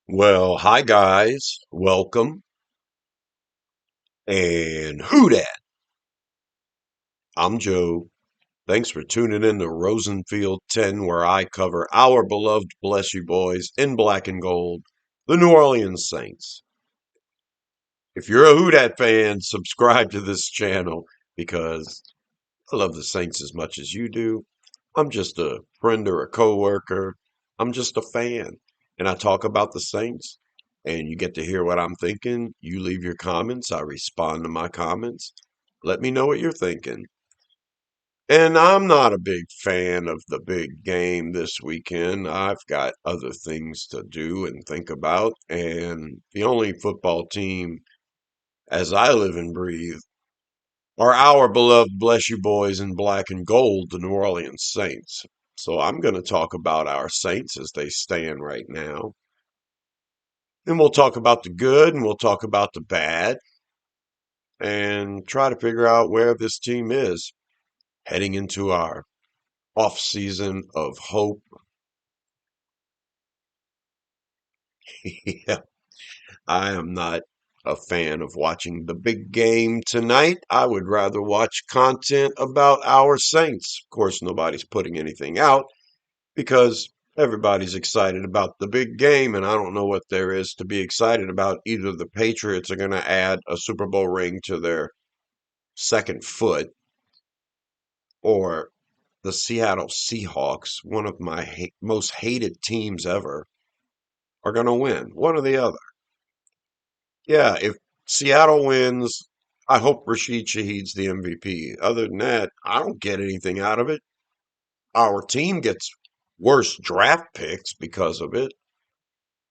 Well, hi guys, welcome. And who dat? I'm Joe. Thanks for tuning in to Rosenfield 10, where I cover our beloved Bless You Boys in black and gold, the New Orleans Saints. If you're a Who Dat fan, subscribe to this channel because I love the Saints as much as you do. I'm just a friend or a coworker. I'm just a fan. And I talk about the Saints, and you get to hear what I'm thinking. You leave your comments. I respond to my comments. Let me know what you're thinking. And I'm not a big fan of the big game this weekend. I've got other things to do and think about. And the only football team, as I live and breathe, are our beloved Bless You Boys in black and gold, the New Orleans Saints. So I'm going to talk about our Saints as they stand right now. Then we'll talk about the good and we'll talk about the bad and try to figure out where this team is heading into our off season of hope. Yeah, I am not a fan of watching the big game tonight. I would rather watch content about our Saints. Of course, nobody's putting anything out because everybody's excited about the big game, and I don't know what there is to be excited about. Either the Patriots are going to add a Super Bowl ring to their second foot, or the Seattle Seahawks, one of my most hated teams ever, are going to win. One or the other. Yeah, if Seattle wins, I hope Rashid Shaheed's the MVP. Other than that, I don't get anything out of it. Our team gets worse draft picks because of it.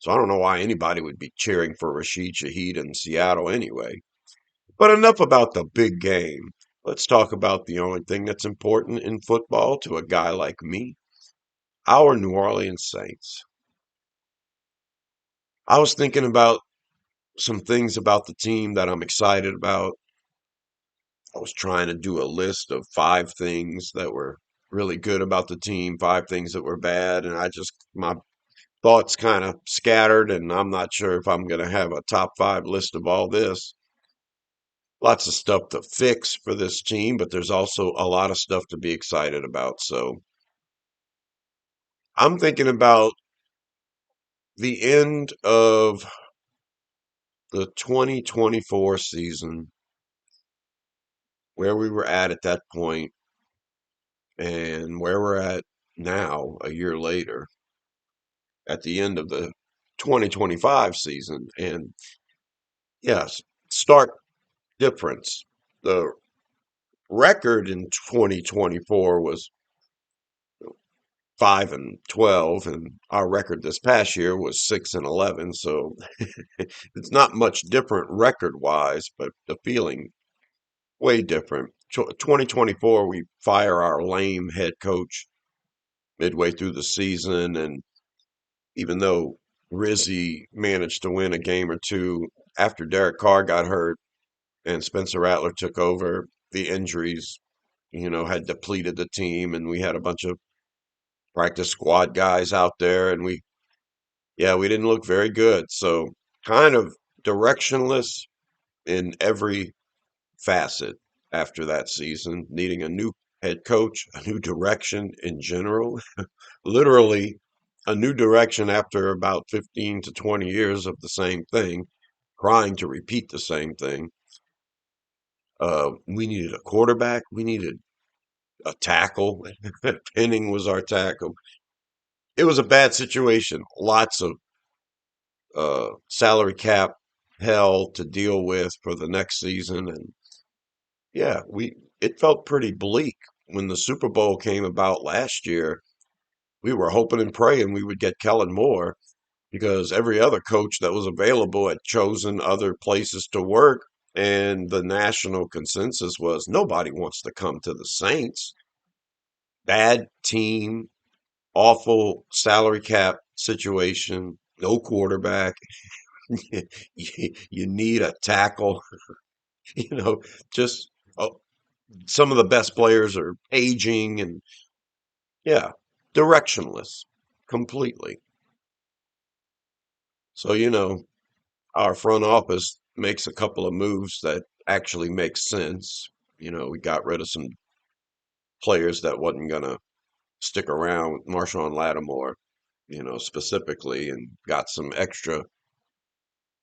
So I don't know why anybody would be cheering for Rashid Shaheed in Seattle anyway. But enough about the big game. Let's talk about the only thing that's important in football to a guy like me, our New Orleans Saints. I was thinking about some things about the team that I'm excited about. I was trying to do a list of five things that were really good about the team, five things that were bad, and my thoughts kind of scattered, and I'm not sure if I'm going to have a top five list of all this. Lots of stuff to fix for this team, but there's also a lot of stuff to be excited about. So I'm thinking about the end of the 2024 season, where we were at that point, and where we're at now, a year later, at the end of the 2025 season. And yes, stark difference. The record in 2024 was 5-12, and our record this past year was 6-11. So it's not much different record wise, but the feeling way different. 2024, we fire our lame head coach midway through the season, and even though Rizzi managed to win a game or two after Derek Carr got hurt and Spencer Rattler took over, the injuries, had depleted the team, and we had a bunch of practice squad guys out there, and we didn't look very good. So kind of directionless in every facet after that season, needing a new head coach, a new direction in general, literally a new direction after about 15 to 20 years of the same thing, trying to repeat the same thing. We needed a quarterback. We needed a tackle. Penning was our tackle. It was a bad situation. Lots of salary cap hell to deal with for the next season, and we it felt pretty bleak when the Super Bowl came about last year. We were hoping and praying we would get Kellen Moore because every other coach that was available had chosen other places to work, and the national consensus was nobody wants to come to the Saints. Bad team, awful salary cap situation, no quarterback. You need a tackle. You know, just some of the best players are aging, and yeah, directionless completely. So, our front office makes a couple of moves that actually make sense. We got rid of some players that wasn't gonna stick around with Marshawn Lattimore, specifically, and got some extra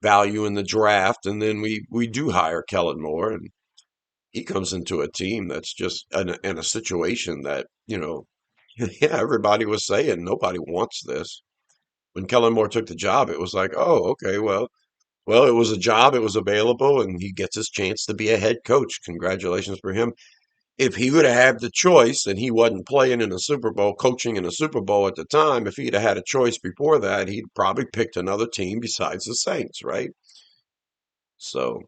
value in the draft. And then we do hire Kellen Moore, and he comes into a team that's just in a situation that, yeah, everybody was saying nobody wants this. When Kellen Moore took the job, it was like, oh, okay, well, it was a job, it was available, and he gets his chance to be a head coach. Congratulations for him. If he would have had the choice and he wasn't playing in a Super Bowl, coaching in a Super Bowl at the time, if he'd have had a choice before that, he'd probably picked another team besides the Saints, right? So,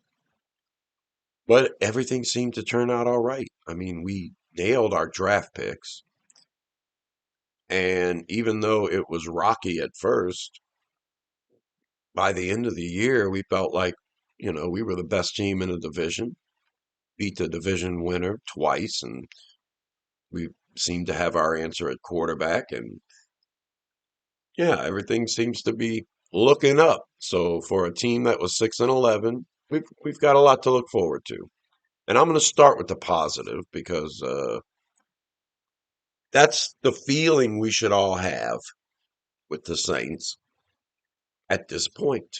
but everything seemed to turn out all right. I mean, we nailed our draft picks. And even though it was rocky at first, by the end of the year, we felt like, we were the best team in the division, beat the division winner twice, and we seemed to have our answer at quarterback. And yeah, everything seems to be looking up. So for a team that was 6-11, we've got a lot to look forward to. And I'm going to start with the positive because that's the feeling we should all have with the Saints at this point.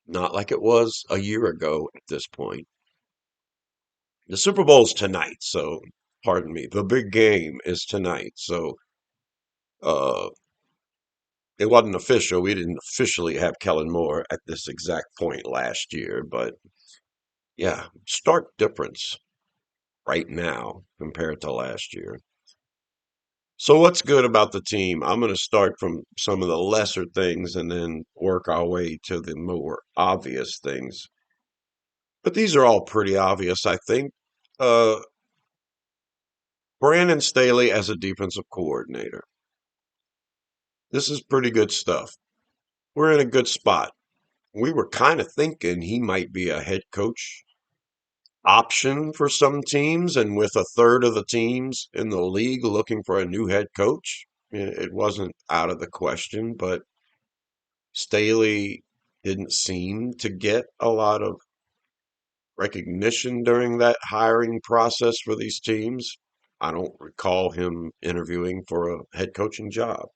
Not like it was a year ago at this point. The Super Bowl's tonight, so pardon me. The big game is tonight. So uh, it wasn't official. We didn't officially have Kellen Moore at this exact point last year, but yeah, stark difference right now compared to last year. So what's good about the team? I'm going to start from some of the lesser things and then work our way to the more obvious things. But these are all pretty obvious, I think. Uh, Brandon Staley as a defensive coordinator. This is pretty good stuff. We're in a good spot. We were kind of thinking he might be a head coach option for some teams, and with a third of the teams in the league looking for a new head coach, it wasn't out of the question. But Staley didn't seem to get a lot of recognition during that hiring process for these teams. I don't recall him interviewing for a head coaching job,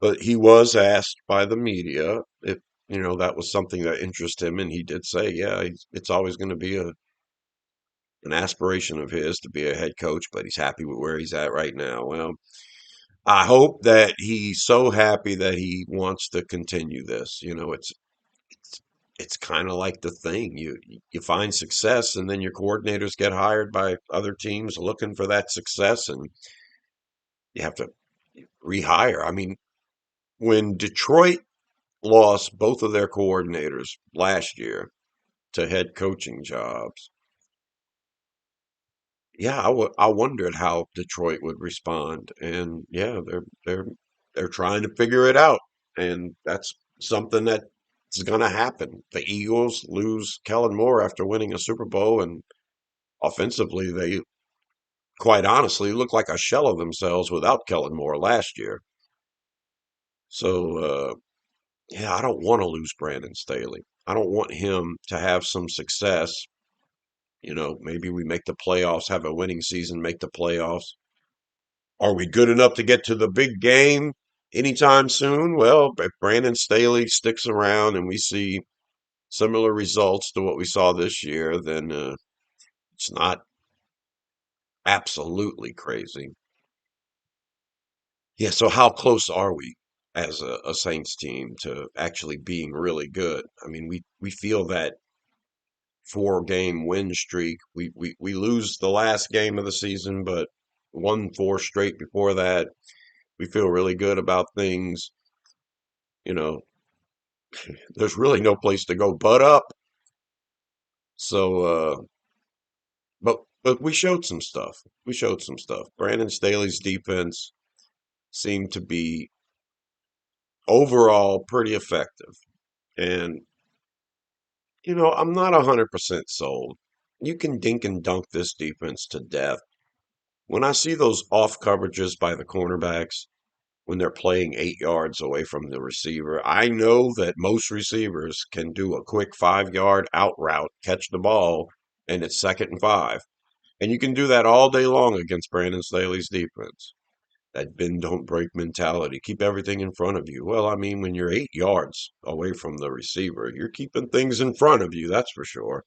but he was asked by the media if that was something that interested him, and he did say, yeah, it's always going to be an aspiration of his to be a head coach, but he's happy with where he's at right now. Well, I hope that he's so happy that he wants to continue this. It's it's kind of like the thing. You find success, and then your coordinators get hired by other teams looking for that success, and you have to rehire. I mean, when Detroit lost both of their coordinators last year to head coaching jobs, yeah, I wondered how Detroit would respond, and yeah, they're trying to figure it out, and that's something that's going to happen. The Eagles lose Kellen Moore after winning a Super Bowl, and offensively, they quite honestly look like a shell of themselves without Kellen Moore last year. So, yeah, I don't want to lose Brandon Staley. I don't want him to have some success. Maybe we make the playoffs, have a winning season, make the playoffs. Are we good enough to get to the big game anytime soon? Well, if Brandon Staley sticks around and we see similar results to what we saw this year, then it's not absolutely crazy. Yeah, so how close are we as a Saints team to actually being really good? I mean, we feel that 4-game win streak. We lose the last game of the season, but won 4 straight before that. We feel really good about things. You know, there's really no place to go but up. So, but we showed some stuff. We showed some stuff. Brandon Staley's defense seemed to be overall pretty effective. And, I'm not 100% sold. You can dink and dunk this defense to death. When I see those off coverages by the cornerbacks, when they're playing 8 yards away from the receiver. I know that most receivers can do a quick 5 yard out route, catch the ball, and it's 2nd and 5. And you can do that all day long against Brandon Staley's defense. That bend don't break mentality. Keep everything in front of you. Well, I mean, when you're 8 yards away from the receiver, you're keeping things in front of you, that's for sure.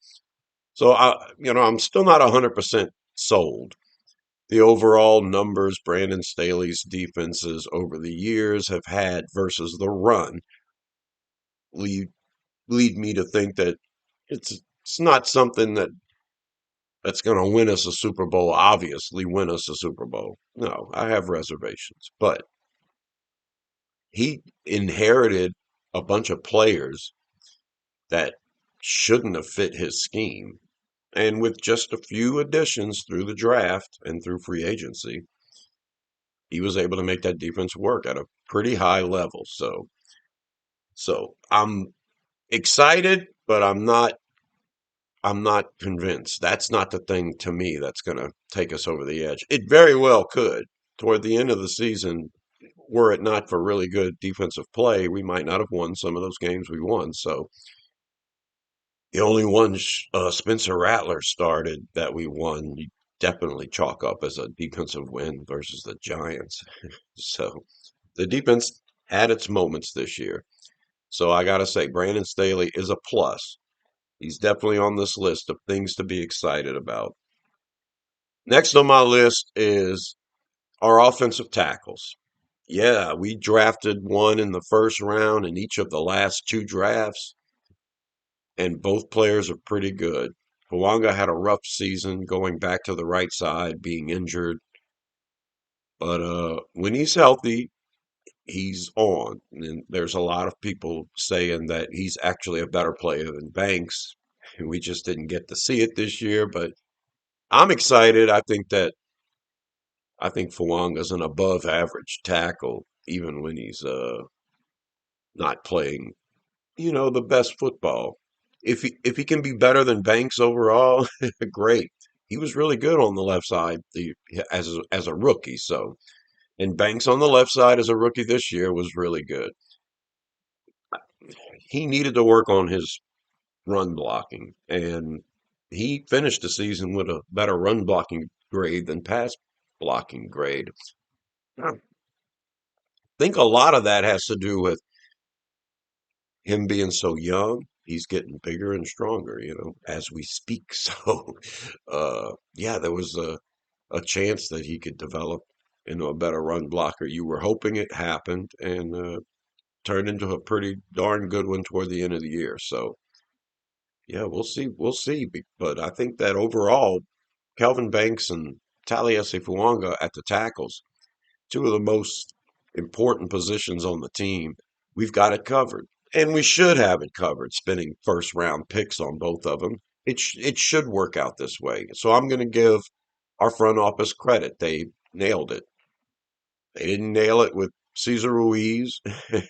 So I'm still not 100% sold. The overall numbers Brandon Staley's defenses over the years have had versus the run lead lead me to think that it's not something that's going to win us a Super Bowl. Obviously, win us a Super Bowl. No, I have reservations, but he inherited a bunch of players that shouldn't have fit his scheme. And with just a few additions through the draft and through free agency, he was able to make that defense work at a pretty high level. So I'm excited, but I'm not convinced. That's not the thing to me that's going to take us over the edge. It very well could. Toward the end of the season, were it not for really good defensive play, we might not have won some of those games we won. So the only one Spencer Rattler started that we won, you definitely chalk up as a defensive win versus the Giants. So the defense had its moments this year. So I got to say, Brandon Staley is a plus. He's definitely on this list of things to be excited about. Next on my list is our offensive tackles. Yeah, we drafted one in the first round in each of the last two drafts, and both players are pretty good. Hwanga had a rough season going back to the right side, being injured, but when he's healthy, he's on. And there's a lot of people saying that he's actually a better player than Banks. We just didn't get to see it this year, but I'm excited. I think Fuanga's an above average tackle, even when he's not playing, the best football. If he can be better than Banks overall, great. He was really good on the left side as a rookie. So, and Banks on the left side as a rookie this year was really good. He needed to work on his run blocking, and he finished the season with a better run blocking grade than pass blocking grade. I think a lot of that has to do with him being so young. He's getting bigger and stronger, as we speak. So, yeah, there was a chance that he could develop into a better run blocker. You were hoping it happened, and turned into a pretty darn good one toward the end of the year. So, yeah, we'll see. We'll see. But I think that overall, Calvin Banks and Taliesin Fuanga at the tackles, two of the most important positions on the team, we've got it covered. And we should have it covered, spending first round picks on both of them. It should work out this way. So I'm going to give our front office credit. They nailed it. They didn't nail it with Cesar Ruiz. They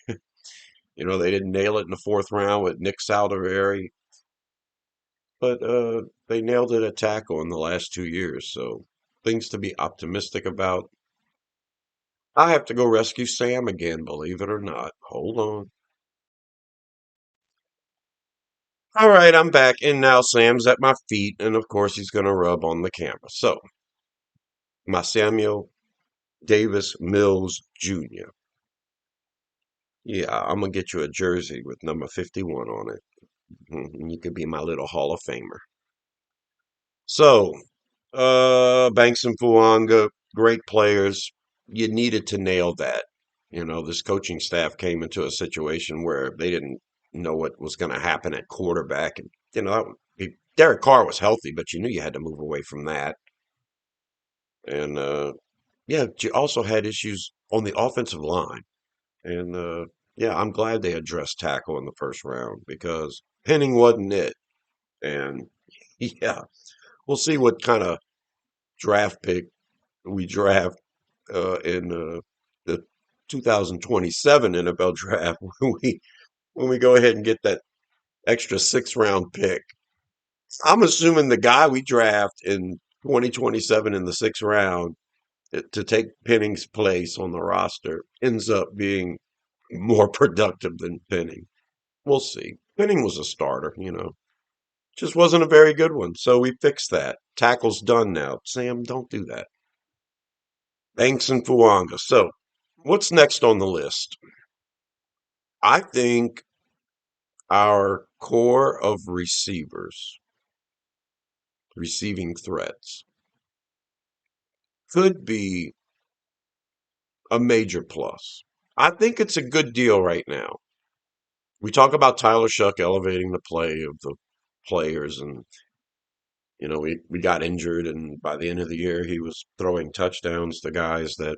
didn't nail it in the fourth round with Nick Saldiveri, but they nailed it at tackle in the last 2 years. So things to be optimistic about. I have to go rescue Sam again, believe it or not. Hold on. All right, I'm back, and now Sam's at my feet, and of course he's going to rub on the camera. So, my Samuel Davis Mills Jr. Yeah, I'm going to get you a jersey with number 51 on it. You could be my little Hall of Famer. So, Banks and Fuanga, great players. You needed to nail that. This coaching staff came into a situation where they didn't know what was going to happen at quarterback. And, Derek Carr was healthy, but you knew you had to move away from that. And, yeah, you also had issues on the offensive line. And, yeah, I'm glad they addressed tackle in the first round because Penning wasn't it. And, yeah, we'll see what kind of draft pick we draft in the 2027 NFL draft when we go ahead and get that extra 6th round pick. I'm assuming the guy we draft in 2027 in the 6th round to take Penning's place on the roster ends up being more productive than Penning. We'll see. Penning was a starter, just wasn't a very good one. So we fixed that. Tackle's done now. Sam, don't do that. Banks and Fuanga. So what's next on the list? I think our core of receivers, receiving threats, could be a major plus. I think it's a good deal right now. We talk about Tyler Shuck elevating the play of the players, and we got injured, and by the end of the year, he was throwing touchdowns to guys that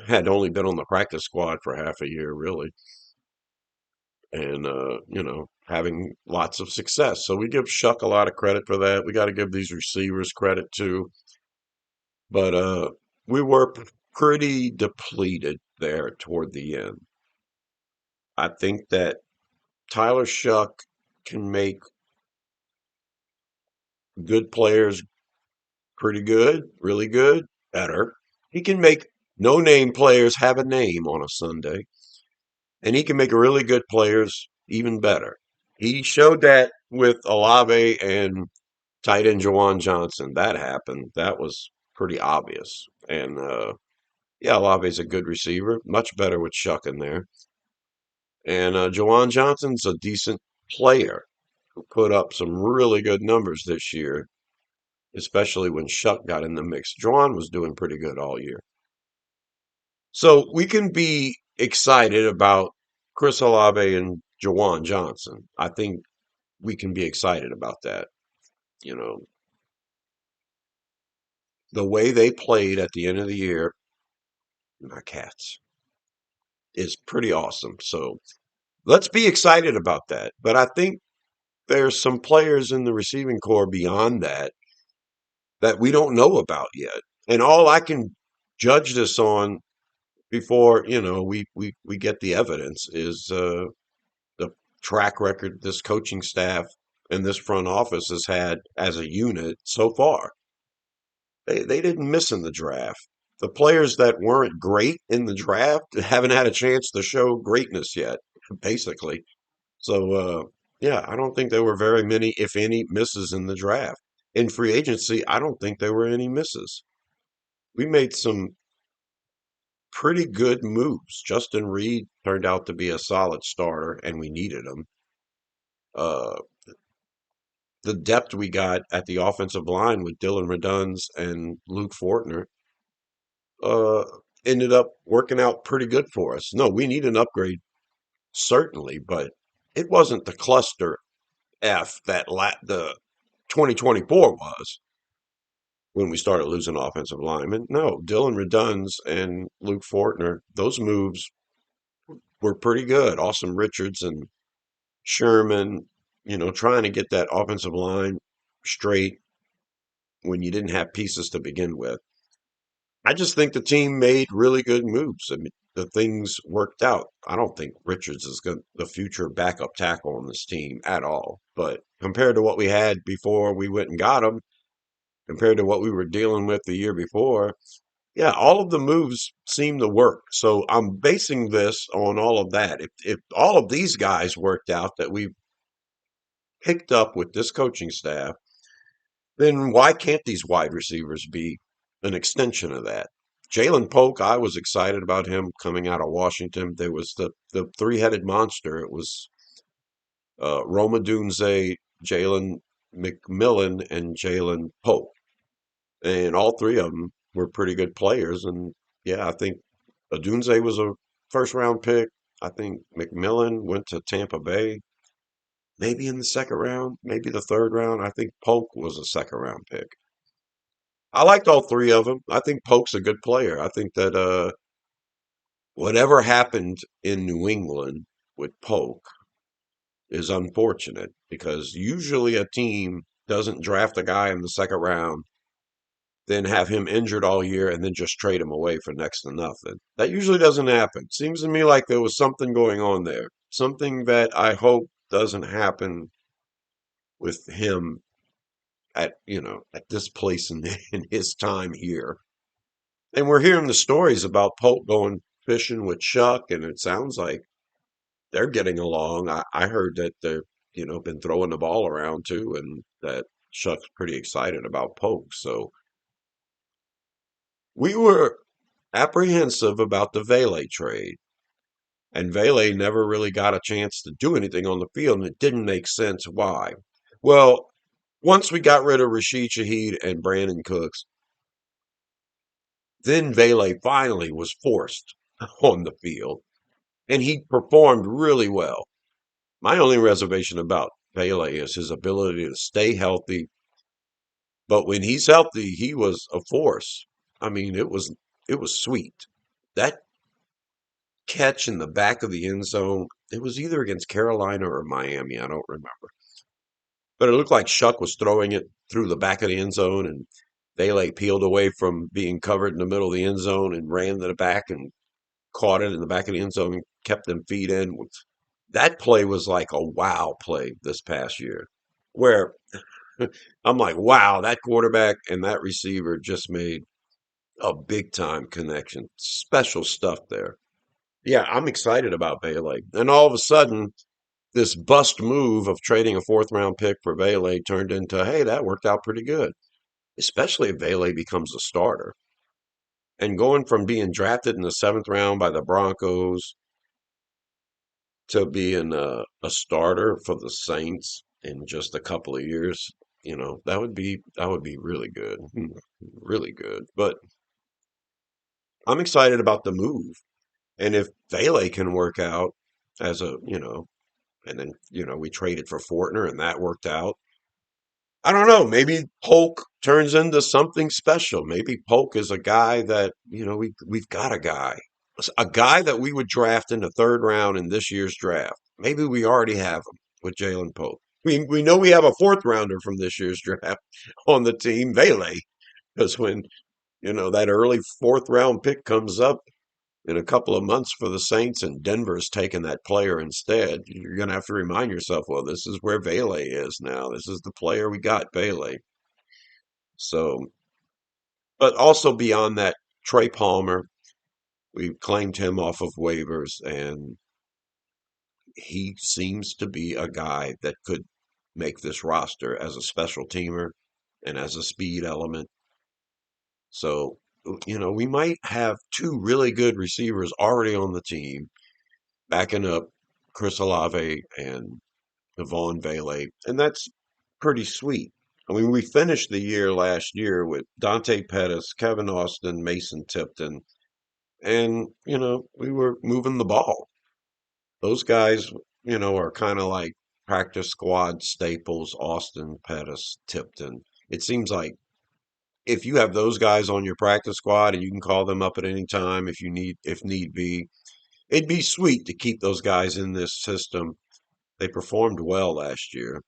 had only been on the practice squad for half a year, really, and having lots of success. So we give Shuck a lot of credit for that. We got to give these receivers credit too, but we were pretty depleted there toward the end. I think that Tyler Shuck can make good players pretty good, really good, better. He can make no-name players have a name on a Sunday, and he can make really good players even better. He showed that with Olave and tight end Jawan Johnson. That happened. That was pretty obvious. And yeah, Olave's a good receiver, much better with Shuck in there. And Jawan Johnson's a decent player who put up some really good numbers this year, especially when Shuck got in the mix. Jawan was doing pretty good all year. So we can be excited about Chris Olave and Jawan Johnson. I think we can be excited about that. You know, the way they played at the end of the year, my cats, is pretty awesome. So let's be excited about that. But I think there's some players in the receiving core beyond that we don't know about yet. And all I can judge this on before, we get the evidence is the track record this coaching staff and this front office has had as a unit so far. They didn't miss in the draft. The players that weren't great in the draft haven't had a chance to show greatness yet, basically. So, yeah, I don't think there were very many, if any, misses in the draft. In free agency, I don't think there were any misses. We made some pretty good moves. Justin Reed turned out to be a solid starter, and we needed him. Uh, the depth we got at the offensive line with Dylan Redunds and Luke Fortner uh, ended up working out pretty good for us. No, we need an upgrade, certainly, but it wasn't the cluster F that the 2024 was when we started losing offensive linemen. No, Dylan Redunds and Luke Fortner, those moves were pretty good. Awesome Richards and Sherman, trying to get that offensive line straight when you didn't have pieces to begin with. I just think the team made really good moves. I mean, the things worked out. I don't think Richards is the future backup tackle on this team at all. But compared to what we had before we went and got him, compared to what we were dealing with the year before, yeah, all of the moves seem to work. So I'm basing this on all of that. If all of these guys worked out that we picked up with this coaching staff, then why can't these wide receivers be an extension of that? Jalen Polk, I was excited about him coming out of Washington. There was the three-headed monster. It was Roma Dunze, Jalen McMillan, and Jalen Polk. And all three of them were pretty good players. And yeah, I think Dunze was a first-round pick. I think McMillan went to Tampa Bay, maybe in the second round, maybe the third round. I think Polk was a second-round pick. I liked all three of them. I think Polk's a good player. I think that whatever happened in New England with Polk is unfortunate because usually a team doesn't draft a guy in the second round, then have him injured all year, and then just trade him away for next to nothing. That usually doesn't happen. Seems to me like there was something going on there. Something that I hope doesn't happen with him at this place in his time here. And we're hearing the stories about Polk going fishing with Chuck, and it sounds like they're getting along. I heard that they've, been throwing the ball around too, and that Chuck's pretty excited about Polk. So we were apprehensive about the Vele trade, and Vele never really got a chance to do anything on the field, and it didn't make sense why. Well, once we got rid of Rashid Shaheed and Brandon Cooks, then Vele finally was forced on the field, and he performed really well. My only reservation about Vele is his ability to stay healthy, but when he's healthy, he was a force. I mean, it was sweet. That catch in the back of the end zone, it was either against Carolina or Miami, I don't remember. But it looked like Shuck was throwing it through the back of the end zone, and Vele peeled away from being covered in the middle of the end zone and ran to the back and caught it in the back of the end zone and kept them feet in. That play was like a wow play this past year, where I'm like, wow, that quarterback and that receiver just made a big time connection. Special stuff there. Yeah, I'm excited about Bailey. And all of a sudden, this bust move of trading a fourth round pick for Bailey turned into, hey, that worked out pretty good, especially if Bailey becomes a starter. And going from being drafted in the seventh round by the Broncos to being a starter for the Saints in just a couple of years, that would be really good, really good. But I'm excited about the move, and if Vele can work out as and then we traded for Fortner and that worked out. I don't know. Maybe Polk turns into something special. Maybe Polk is a guy that we've got a guy that we would draft in the third round in this year's draft. Maybe we already have him with Jalen Polk. We know we have a fourth rounder from this year's draft on the team, Vele, because when that early fourth round pick comes up in a couple of months for the Saints and Denver's taking that player instead, you're going to have to remind yourself, well, this is where Vele is now. This is the player we got, Vele. So, but also beyond that, Trey Palmer, we claimed him off of waivers, and he seems to be a guy that could make this roster as a special teamer and as a speed element. So, we might have two really good receivers already on the team, backing up Chris Olave and Yvonne Vele, and that's pretty sweet. I mean, we finished the year last year with Dante Pettis, Kevin Austin, Mason Tipton, and we were moving the ball. Those guys, are kind of like practice squad staples. Austin, Pettis, Tipton. It seems like if you have those guys on your practice squad and you can call them up at any time if need be, it'd be sweet to keep those guys in this system. They performed well last year.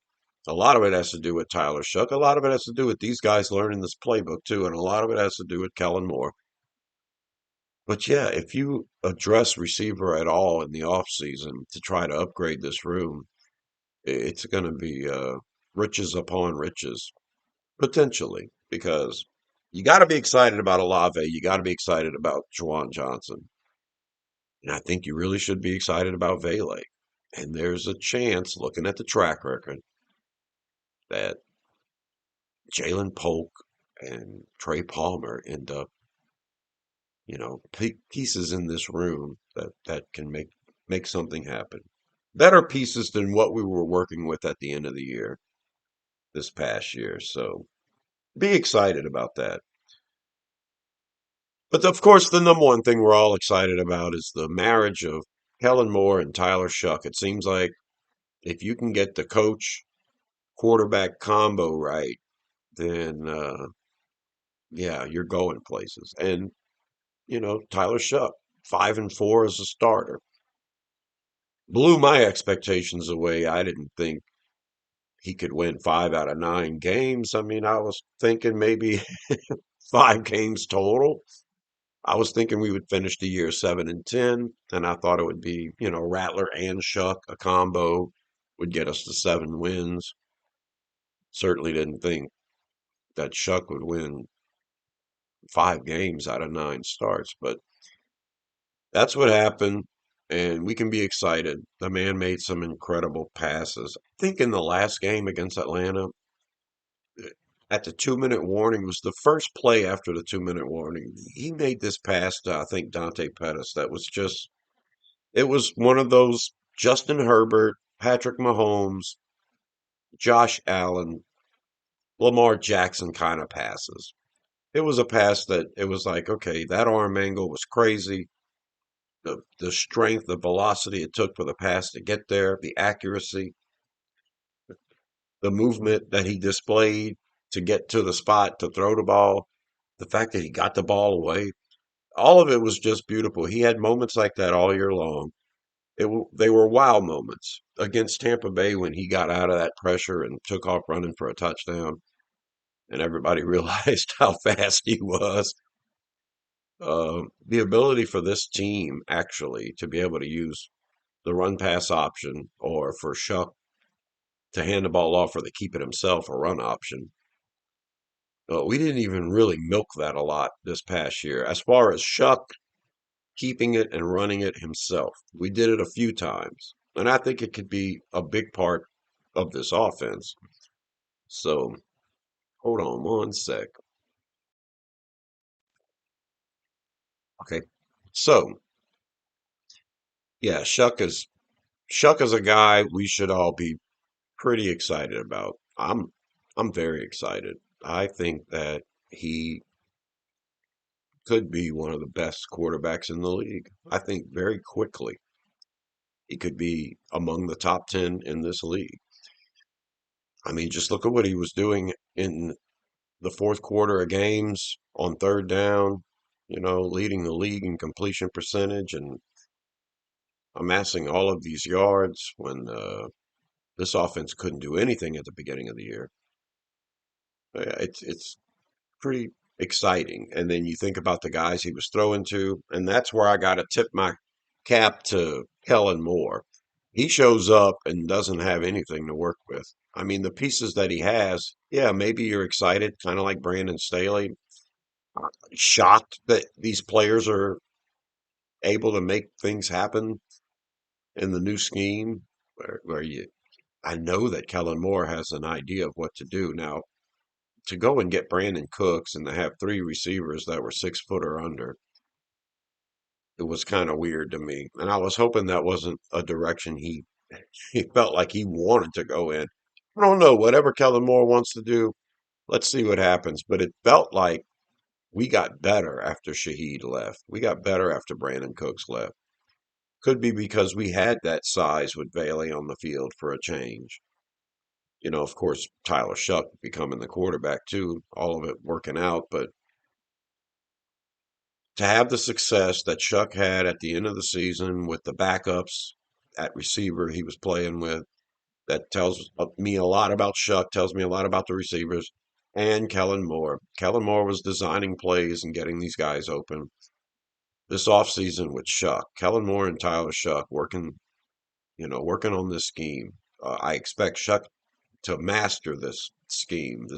A lot of it has to do with Tyler Shuck. A lot of it has to do with these guys learning this playbook too, and a lot of it has to do with Kellen Moore. But yeah, if you address receiver at all in the offseason to try to upgrade this room, it's going to be riches upon riches, potentially, because you got to be excited about Olave. You got to be excited about Juwan Johnson. And I think you really should be excited about Vele. And there's a chance, looking at the track record, that Jalen Polk and Trey Palmer end up, pieces in this room that can make something happen. Better pieces than what we were working with at the end of the year this past year. So be excited about that. But of course, the number one thing we're all excited about is the marriage of Kellen Moore and Tyler Shuck. It seems like if you can get the coach quarterback combo right, then yeah, you're going places. And Tyler Shuck, 5-4 as a starter, blew my expectations away. I didn't think he could win 5 out of 9 games. I mean, I was thinking maybe 5 games total. I was thinking we would finish the year 7-10, and I thought it would be, Rattler and Shuck, a combo would get us to 7 wins. Certainly didn't think that Shuck would win 5 games out of 9 starts. But that's what happened, and we can be excited. The man made some incredible passes. I think in the last game against Atlanta, at the 2 minute warning was the first play after the 2 minute warning. He made this pass to I think Dante Pettis that was just it was one of those Justin Herbert, Patrick Mahomes, Josh Allen, Lamar Jackson kind of passes. It was a pass that it was like, okay, that arm angle was crazy. The strength, the velocity it took for the pass to get there, the accuracy, the movement that he displayed to get to the spot to throw the ball, the fact that he got the ball away, all of it was just beautiful. He had moments like that all year long. They were wow moments against Tampa Bay when he got out of that pressure and took off running for a touchdown, and everybody realized how fast he was. The ability for this team actually to be able to use the run pass option or for Shuck to hand the ball off or to keep it himself a run option. We didn't even really milk that a lot this past year. As far as Shuck keeping it and running it himself, we did it a few times. And I think it could be a big part of this offense. So hold on one sec. Okay. So yeah, Shuck is a guy we should all be pretty excited about. I'm very excited. I think that he could be one of the best quarterbacks in the league. I think very quickly he could be among the top 10 in this league. I mean, just look at what he was doing in the fourth quarter of games on third down, leading the league in completion percentage and amassing all of these yards when this offense couldn't do anything at the beginning of the year. It's pretty exciting. And then you think about the guys he was throwing to, and that's where I got to tip my cap to Kellen Moore. He shows up and doesn't have anything to work with. I mean, the pieces that he has, yeah, maybe you're excited, kind of like Brandon Staley, shocked that these players are able to make things happen in the new scheme where I know that Kellen Moore has an idea of what to do. Now, to go and get Brandon Cooks and to have 3 receivers that were 6 foot or under, it was kind of weird to me. And I was hoping that wasn't a direction he felt like he wanted to go in. I don't know, whatever Kellen Moore wants to do, let's see what happens. But it felt like we got better after Shaheed left. We got better after Brandon Cooks left. Could be because we had that size with Bailey on the field for a change. Of course, Tyler Shuck becoming the quarterback too, all of it working out. But to have the success that Shuck had at the end of the season with the backups at receiver he was playing with, that tells me a lot about Shuck, tells me a lot about the receivers and Kellen Moore. Kellen Moore was designing plays and getting these guys open. This offseason with Shuck, Kellen Moore and Tyler Shuck working on this scheme. I expect Shuck to master this scheme.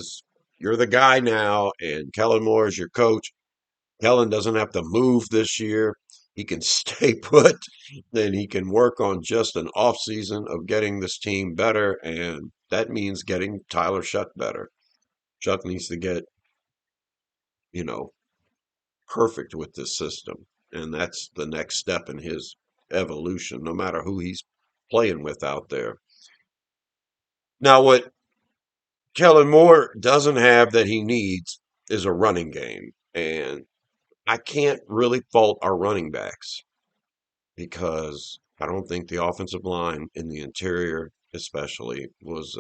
You're the guy now, and Kellen Moore is your coach. Kellen doesn't have to move this year. He can stay put. Then he can work on just an off season of getting this team better, and that means getting Tyler Shuck better. Shuck needs to get, you know, perfect with this system, and that's the next step in his evolution, no matter who he's playing with out there. Now, what Kellen Moore doesn't have that he needs is a running game, and I can't really fault our running backs because I don't think the offensive line in the interior, especially, was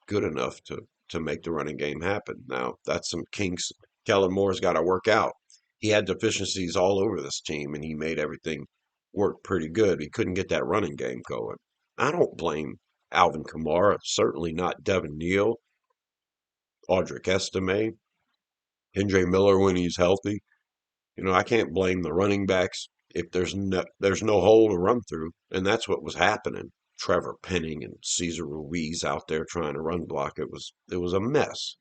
good enough to make the running game happen. Now, that's some kinks Kellen Moore's got to work out. He had deficiencies all over this team, and he made everything work pretty good. He couldn't get that running game going. I don't blame Alvin Kamara, certainly not Devin Neal, Audric Estime, Kendre Miller when he's healthy. I can't blame the running backs if there's no hole to run through, and that's what was happening. Trevor Penning and Cesar Ruiz out there trying to run block. It was a mess.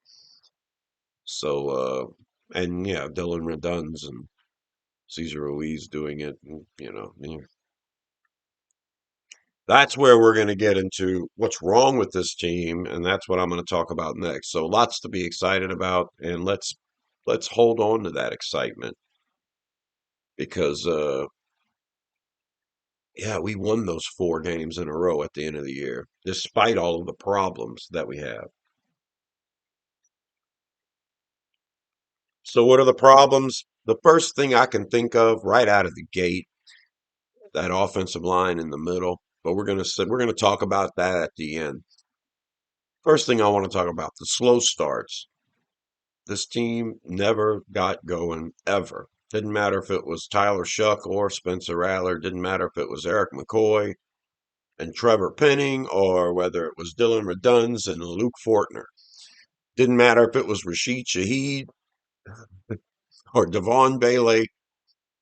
So And yeah, Dylan Reduns and Cesar Ruiz doing it. Yeah. That's where we're going to get into what's wrong with this team, and that's what I'm going to talk about next. So lots to be excited about, and let's hold on to that excitement because yeah, we won those 4 games in a row at the end of the year, despite all of the problems that we have. So what are the problems? The first thing I can think of right out of the gate, that offensive line in the middle, but we're going to talk about that at the end. First thing I want to talk about, the slow starts. This team never got going ever. Didn't matter if it was Tyler Shuck or Spencer Rattler. Didn't matter if it was Eric McCoy and Trevor Penning or whether it was Dylan Reduns and Luke Fortner. Didn't matter if it was Rashid Shaheed or Devon Bailey.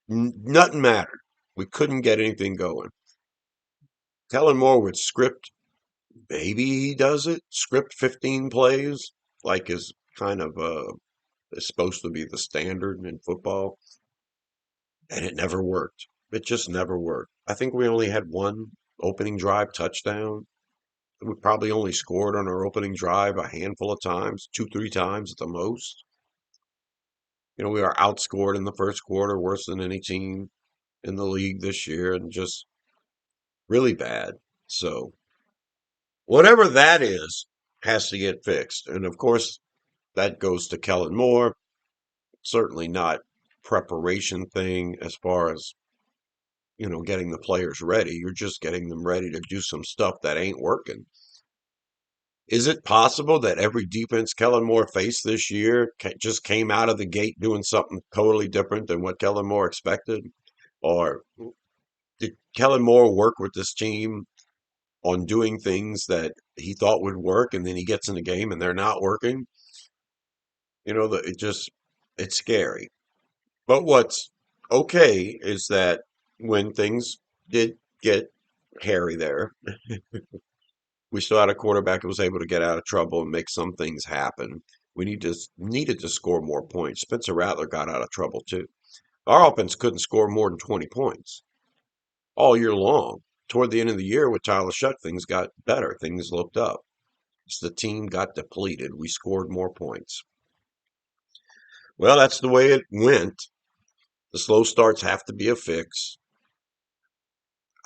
Nothing mattered. We couldn't get anything going. Kellen Moore would script, maybe he does it, script 15 plays, like is kind of is supposed to be the standard in football. And it never worked. It just never worked. I think we only had one opening drive touchdown. We probably only scored on our opening drive a handful of times, 2, 3 times at the most. We were outscored in the first quarter worse than any team in the league this year and just really bad. So, whatever that is has to get fixed. And of course, that goes to Kellen Moore. Certainly not preparation thing as far as getting the players ready. You're just getting them ready to do some stuff that ain't working. Is it possible that every defense Kellen Moore faced this year just came out of the gate doing something totally different than what Kellen Moore expected? Or did Kellen Moore work with this team on doing things that he thought would work and then he gets in the game and they're not working? It's scary. But what's okay is that when things did get hairy there, we still had a quarterback who was able to get out of trouble and make some things happen. We needed to score more points. Spencer Rattler got out of trouble too. Our offense couldn't score more than 20 points all year long. Toward the end of the year with Tyler Shuck, things got better. Things looked up. As the team got depleted, we scored more points. Well, that's the way it went. The slow starts have to be a fix.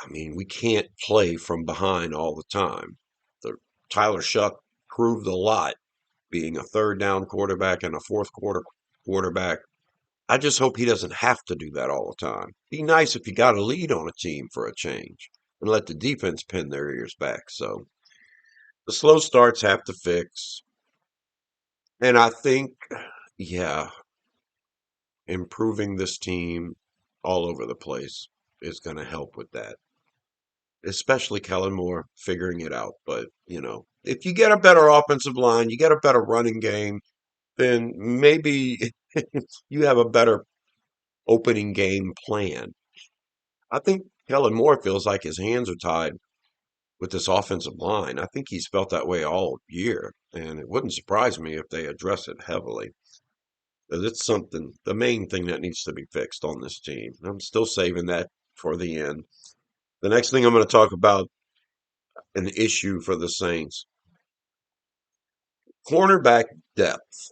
I mean, we can't play from behind all the time. The Tyler Shuck proved a lot being a third down quarterback and a fourth quarter quarterback. I just hope he doesn't have to do that all the time. Be nice if you got a lead on a team for a change and let the defense pin their ears back. So the slow starts have to fix. And I think, yeah, improving this team all over the place is going to help with that, especially Kellen Moore figuring it out. But, if you get a better offensive line, you get a better running game, then maybe you have a better opening game plan. I think Kellen Moore feels like his hands are tied with this offensive line. I think he's felt that way all year, and it wouldn't surprise me if they address it heavily. 'Cause it's something, the main thing that needs to be fixed on this team. I'm still saving that for the end. The next thing I'm going to talk about, an issue for the Saints, cornerback depth.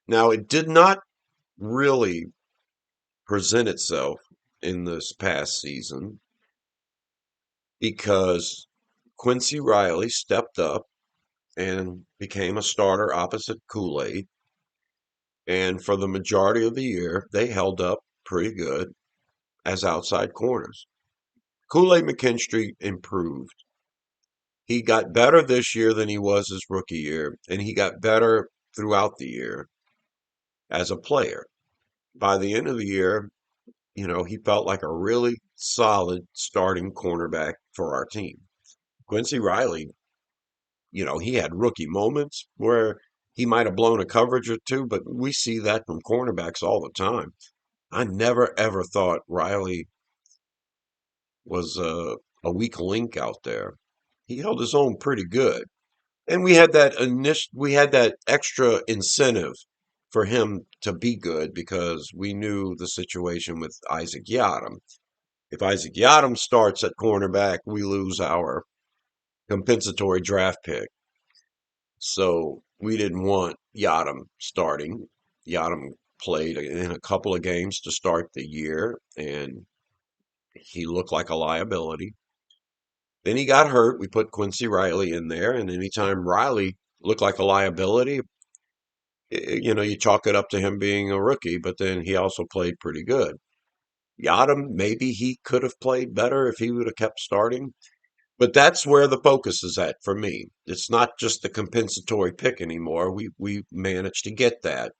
Now, it did not really present itself in this past season because Quincy Riley stepped up and became a starter opposite Kool-Aid. And for the majority of the year, they held up pretty good as outside corners. Kool-Aid McKinstry improved. He got better this year than he was his rookie year, and he got better throughout the year as a player. By the end of the year, he felt like a really solid starting cornerback for our team. Quincy Riley, he had rookie moments where he might have blown a coverage or two, but we see that from cornerbacks all the time. I never ever thought Riley was a weak link out there. He held his own pretty good, and we had that extra incentive for him to be good because we knew the situation with Isaac Yiadom. If Isaac Yiadom starts at cornerback, we lose our compensatory draft pick. So we didn't want Yiadom starting. Yiadom played in a couple of games to start the year, and he looked like a liability. Then he got hurt. We put Quincy Riley in there, and anytime Riley looked like a liability, you chalk it up to him being a rookie, but then he also played pretty good. Yadam, maybe he could have played better if he would have kept starting, but that's where the focus is at for me. It's not just the compensatory pick anymore. We managed to get that.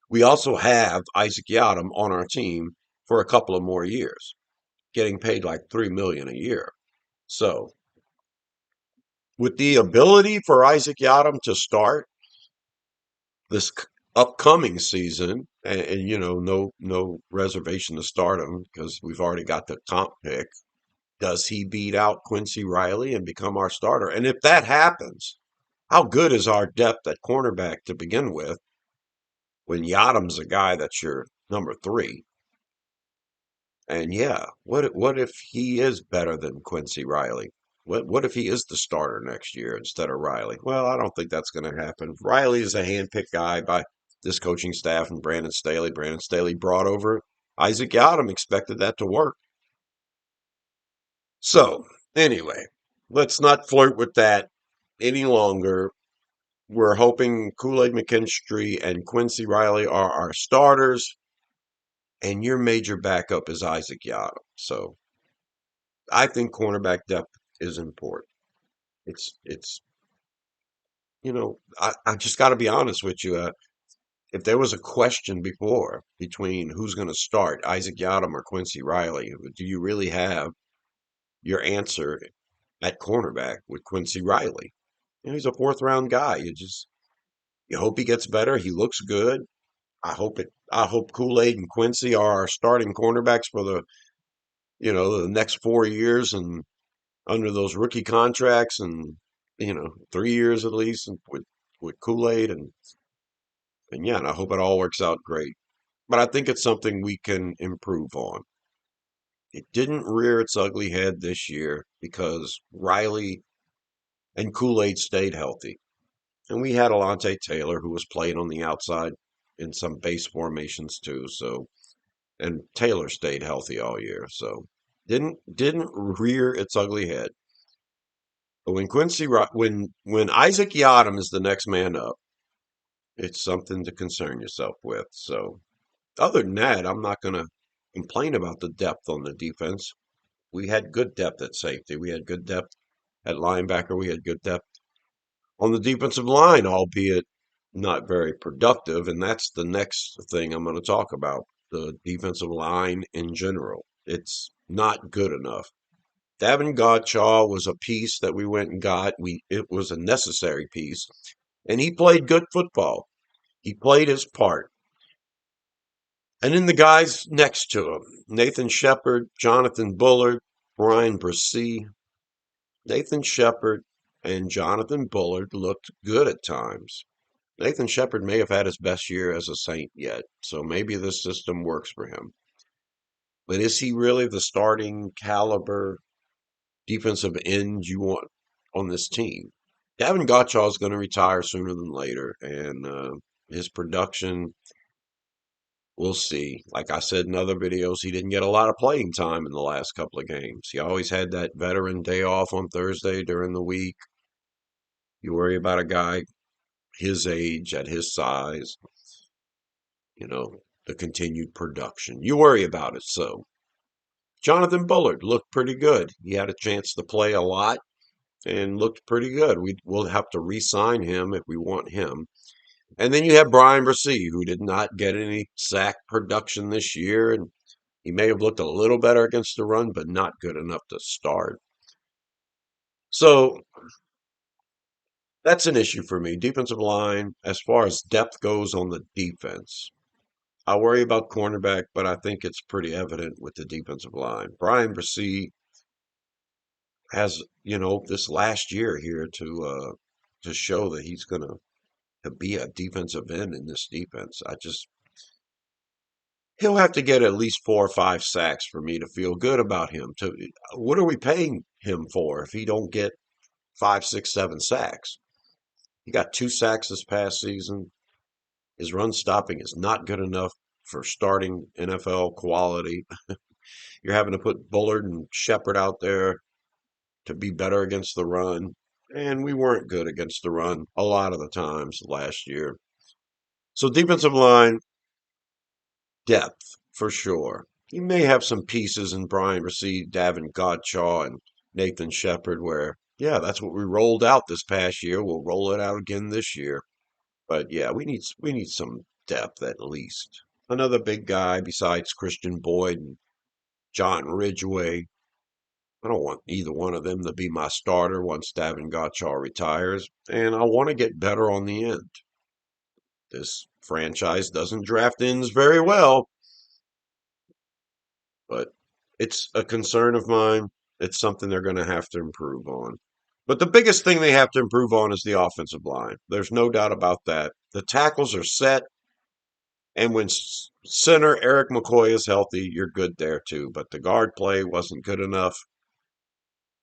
We also have Isaac Yadam on our team for a couple of more years, getting paid like $3 million a year. So with the ability for Isaac Yadam to start this upcoming season, and no reservation to start him because we've already got the comp pick. Does he beat out Quincy Riley and become our starter? And if that happens, how good is our depth at cornerback to begin with when Yadam's a guy that's your number three? And yeah, what if he is better than Quincy Riley? What if he is the starter next year instead of Riley? Well, I don't think that's going to happen. Riley is a handpicked guy by this coaching staff and Brandon Staley. Brandon Staley brought over Isaac Yiadom, expected that to work. So anyway, let's not flirt with that any longer. We're hoping Kool-Aid McKinstry and Quincy Riley are our starters, and your major backup is Isaac Yiadom. So I think cornerback depth is important. I just got to be honest with you. If there was a question before between who's going to start, Isaac Yiadom or Quincy Riley, do you really have your answer at cornerback with Quincy Riley? He's a fourth round guy. You hope he gets better. He looks good. I hope Kool-Aid and Quincy are our starting cornerbacks for the next 4 years and under those rookie contracts and 3 years at least and with Kool-Aid and yeah, and I hope it all works out great. But I think it's something we can improve on. It didn't rear its ugly head this year because Riley and Kool-Aid stayed healthy. And we had Alontae Taylor who was playing on the outside in some base formations too. So and Taylor stayed healthy all year. So didn't rear its ugly head. But when Isaac Yiadom is the next man up, it's something to concern yourself with. So other than that, I'm not going to complain about the depth on the defense. We had good depth at safety. We had good depth at linebacker. We had good depth on the defensive line, albeit not very productive. And that's the next thing I'm going to talk about, the defensive line in general. It's not good enough. Davin Godchaux was a piece that we went and got. It was a necessary piece, and he played good football. He played his part. And then the guys next to him, Nathan Shepard, Jonathan Bullard, Brian Bresee. Nathan Shepard and Jonathan Bullard looked good at times. Nathan Shepard may have had his best year as a Saint yet, so maybe this system works for him. But is he really the starting caliber defensive end you want on this team? Davin Godchaux is going to retire sooner than later, and his production, we'll see. Like I said in other videos, he didn't get a lot of playing time in the last couple of games. He always had that veteran day off on Thursday during the week. You worry about a guy his age, at his size, the continued production. You worry about it. So Jonathan Bullard looked pretty good. He had a chance to play a lot and looked pretty good. We'll have to re-sign him if we want him. And then you have Brian Bresee, who did not get any sack production this year, and he may have looked a little better against the run, but not good enough to start. So that's an issue for me. Defensive line, as far as depth goes on the defense. I worry about cornerback, but I think it's pretty evident with the defensive line. Brian Bresee has, this last year here to show that he's going to to be a defensive end in this defense. He'll have to get at least 4 or 5 sacks for me to feel good about him. What are we paying him for if he don't get 5, 6, 7 sacks? He got 2 sacks this past season. His run stopping is not good enough for starting NFL quality. You're having to put Bullard and Shepard out there to be better against the run. And we weren't good against the run a lot of the times last year. So defensive line depth for sure. You may have some pieces in Brian Rasheed, Davin Godchaw, and Nathan Shepard where, yeah, that's what we rolled out this past year. We'll roll it out again this year. But yeah, we need some depth at least. Another big guy besides Christian Boyd and John Ridgeway. I don't want either one of them to be my starter once Davin Godchaw retires, and I want to get better on the end. This franchise doesn't draft ends very well, but it's a concern of mine. It's something they're going to have to improve on. But the biggest thing they have to improve on is the offensive line. There's no doubt about that. The tackles are set, and when center Eric McCoy is healthy, you're good there too. But the guard play wasn't good enough.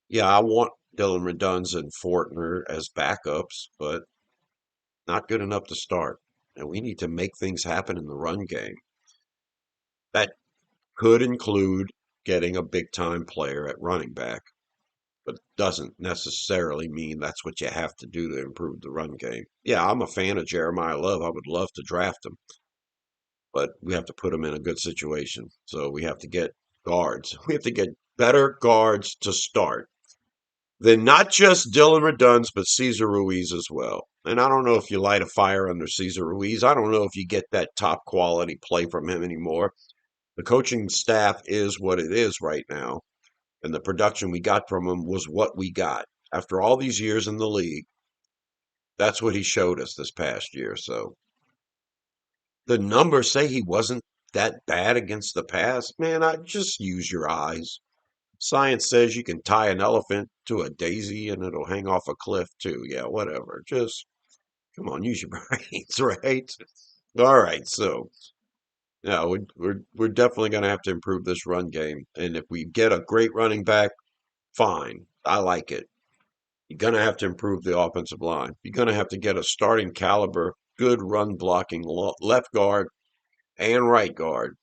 Yeah, I want Dylan Redunds and Fortner as backups, but not good enough to start. And we need to make things happen in the run game. That could include getting a big time player at running back, but doesn't necessarily mean that's what you have to do to improve the run game. Yeah, I'm a fan of Jeremiah Love. I would love to draft him, but we have to put him in a good situation. So we have to get guards. We have to get better guards to start. Then not just Dylan Redunds, but Cesar Ruiz as well. And I don't know if you light a fire under Cesar Ruiz. I don't know if you get that top quality play from him anymore. The coaching staff is what it is right now, and the production we got from him was what we got. After all these years in the league, that's what he showed us this past year. So the numbers say he wasn't that bad against the pass. Man, I just use your eyes. Science says you can tie an elephant to a daisy and it'll hang off a cliff too. Yeah, whatever. Just come on, use your brains, right? All right, so yeah, we're definitely going to have to improve this run game, and if we get a great running back, fine, I like it. You're going to have to improve the offensive line. You're going to have to get a starting caliber, good run blocking left guard and right guard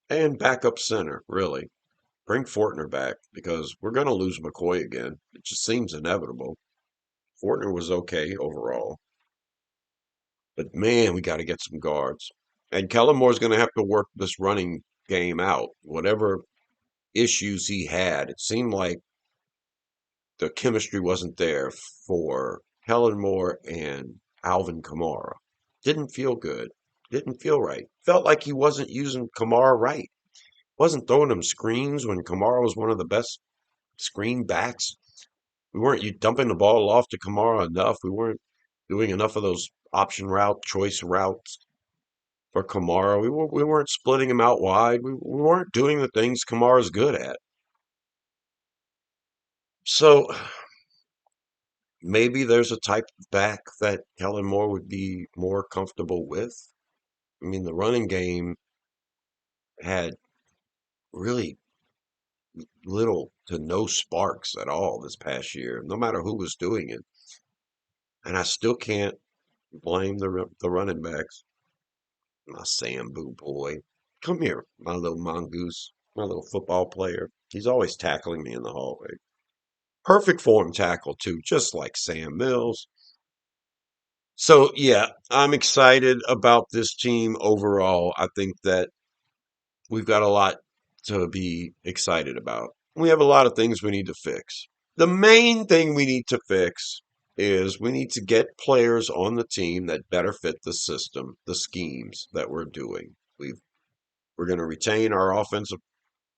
and backup center. Really, bring Fortner back because we're going to lose McCoy again. It just seems inevitable. Fortner was okay overall, but man, we got to get some guards. And Kellen Moore's going to have to work this running game out. Whatever issues he had, it seemed like the chemistry wasn't there for Kellen Moore and Alvin Kamara. Didn't feel good. Didn't feel right. Felt like he wasn't using Kamara right. Wasn't throwing him screens when Kamara was one of the best screen backs. We weren't dumping the ball off to Kamara enough. We weren't doing enough of those option route, choice routes for Kamara. We weren't splitting him out wide. We weren't doing the things Kamara's good at. So maybe there's a type of back that Kellen Moore would be more comfortable with. I mean, the running game had really little to no sparks at all this past year, no matter who was doing it. And I still can't blame the running backs. My Sambu boy. Come here, my little mongoose, my little football player. He's always tackling me in the hallway. Perfect form tackle, too, just like Sam Mills. So, yeah, I'm excited about this team overall. I think that we've got a lot to be excited about. We have a lot of things we need to fix. The main thing we need to fix is we need to get players on the team that better fit the system, the schemes that we're doing. We're going to retain our offensive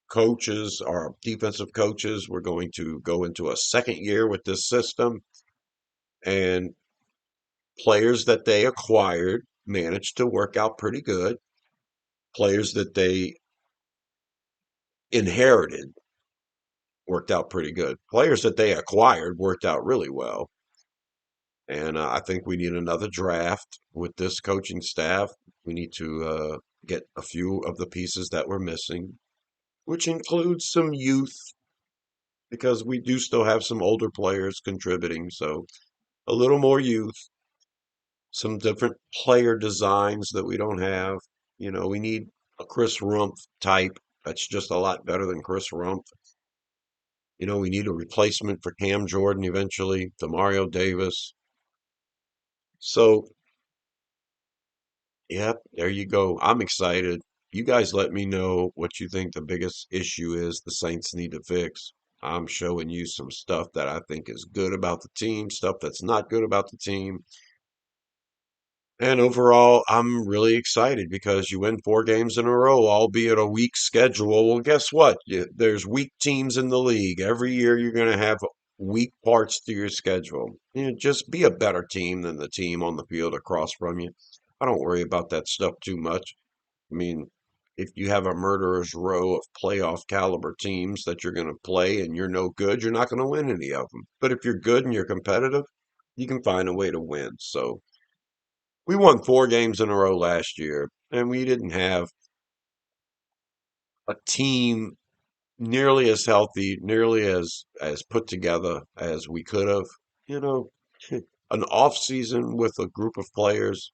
coaches, our defensive coaches. We're going to go into a second year with this system, and players that they acquired managed to work out pretty good. Players that they inherited worked out pretty good. Players that they acquired worked out really well. And I think we need another draft with this coaching staff. We need to get a few of the pieces that we're missing, which includes some youth, because we do still have some older players contributing. So a little more youth, some different player designs that we don't have. We need a Chris Rumpf type that's just a lot better than Chris Rumpf. We need a replacement for Cam Jordan eventually, Mario Davis. So, yep, there you go. I'm excited. You guys let me know what you think the biggest issue is the Saints need to fix. I'm showing you some stuff that I think is good about the team, stuff that's not good about the team. And overall, I'm really excited because you win 4 games in a row, albeit a weak schedule. Well, guess what? There's weak teams in the league. Every year you're going to have weak parts to your schedule. Just be a better team than the team on the field across from you. I don't worry about that stuff too much. I mean, if you have a murderer's row of playoff caliber teams that you're going to play and you're no good, you're not going to win any of them. But if you're good and you're competitive, you can find a way to win. So, we won 4 games in a row last year, and we didn't have a team nearly as healthy, nearly as put together as we could have. You know, an off season with a group of players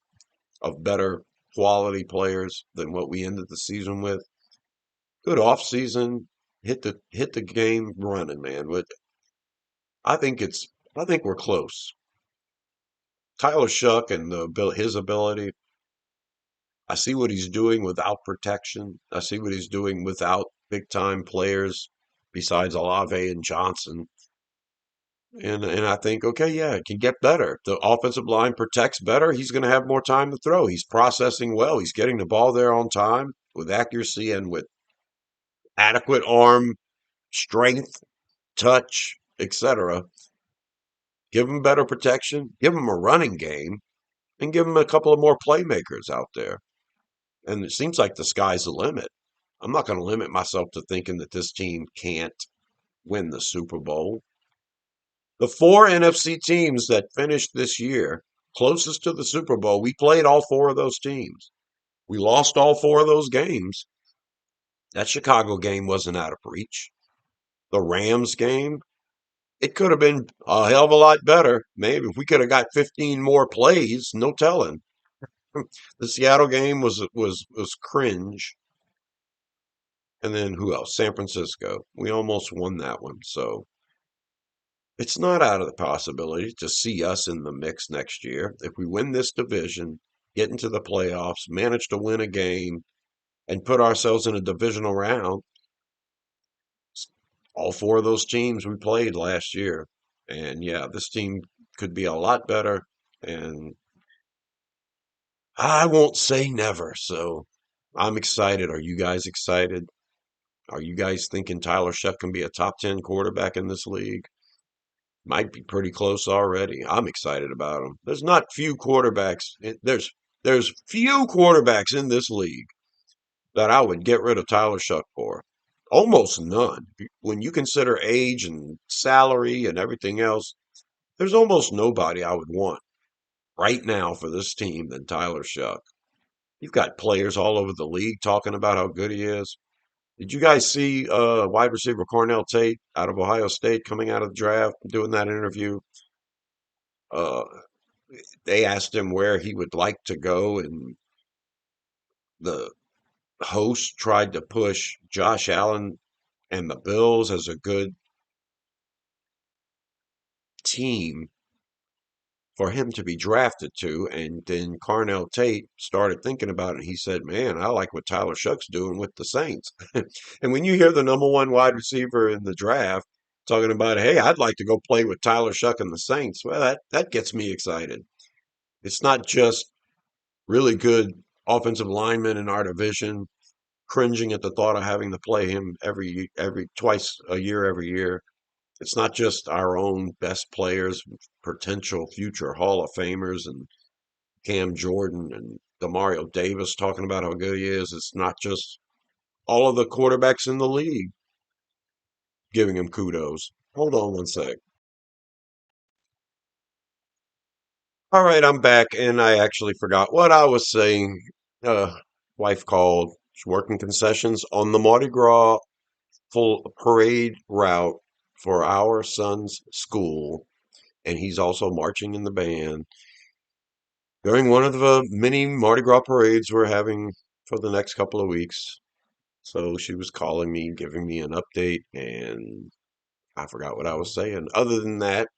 of better quality players than what we ended the season with. Good off season, hit the game running, man. But I think I think we're close. Tyler Shuck and his ability. I see what he's doing without protection. I see what he's doing without big time players besides Olave and Johnson. And I think, okay, yeah, it can get better. The offensive line protects better. He's going to have more time to throw. He's processing well. He's getting the ball there on time with accuracy and with adequate arm strength, touch, etc. Give him better protection. Give him a running game, and give him a couple of more playmakers out there. And it seems like the sky's the limit. I'm not going to limit myself to thinking that this team can't win the Super Bowl. The 4 NFC teams that finished this year closest to the Super Bowl, we played all 4 of those teams. We lost all 4 of those games. That Chicago game wasn't out of reach. The Rams game, it could have been a hell of a lot better. Maybe if we could have got 15 more plays, no telling. The Seattle game was cringe. And then who else? San Francisco. We almost won that one. So it's not out of the possibility to see us in the mix next year. If we win this division, get into the playoffs, manage to win a game, and put ourselves in a divisional round, all 4 of those teams we played last year. And yeah, this team could be a lot better. And I won't say never. So I'm excited. Are you guys excited? Are you guys thinking Tyler Shuck can be a top 10 quarterback in this league? Might be pretty close already. I'm excited about him. There's not few quarterbacks. There's few quarterbacks in this league that I would get rid of Tyler Shuck for. Almost none. When you consider age and salary and everything else, there's almost nobody I would want right now for this team than Tyler Shuck. You've got players all over the league talking about how good he is. Did you guys see wide receiver Cornell Tate out of Ohio State coming out of the draft doing that interview? Uh, they asked him where he would like to go, and the host tried to push Josh Allen and the Bills as a good team for him to be drafted to. And then Carnell Tate started thinking about it. He said, man, I like what Tyler Shuck's doing with the Saints. And when you hear the number 1 wide receiver in the draft talking about, hey, I'd like to go play with Tyler Shuck and the Saints, well, that gets me excited. It's not just really good offensive linemen in our division cringing at the thought of having to play him every twice a year every year. It's not just our own best players, potential future Hall of Famers and Cam Jordan and Mario Davis talking about how good he is. It's not just all of the quarterbacks in the league giving him kudos. Hold on one sec. All right, I'm back, and I actually forgot what I was saying. Wife called. She's working concessions on the Mardi Gras full parade route for our son's school, and he's also marching in the band during one of the many Mardi Gras parades we're having for the next couple of weeks. So she was calling me, giving me an update, and I forgot what I was saying. Other than that,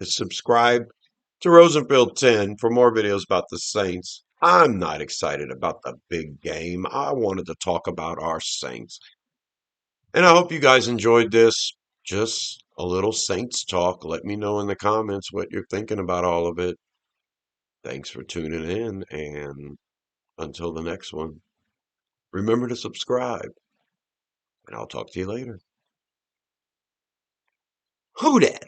subscribe to Rosenfield 10 for more videos about the Saints. I'm not excited about the big game. I wanted to talk about our Saints. And I hope you guys enjoyed this. Just a little Saints talk. Let me know in the comments what you're thinking about all of it. Thanks for tuning in, and until the next one, remember to subscribe, and I'll talk to you later. Who dat?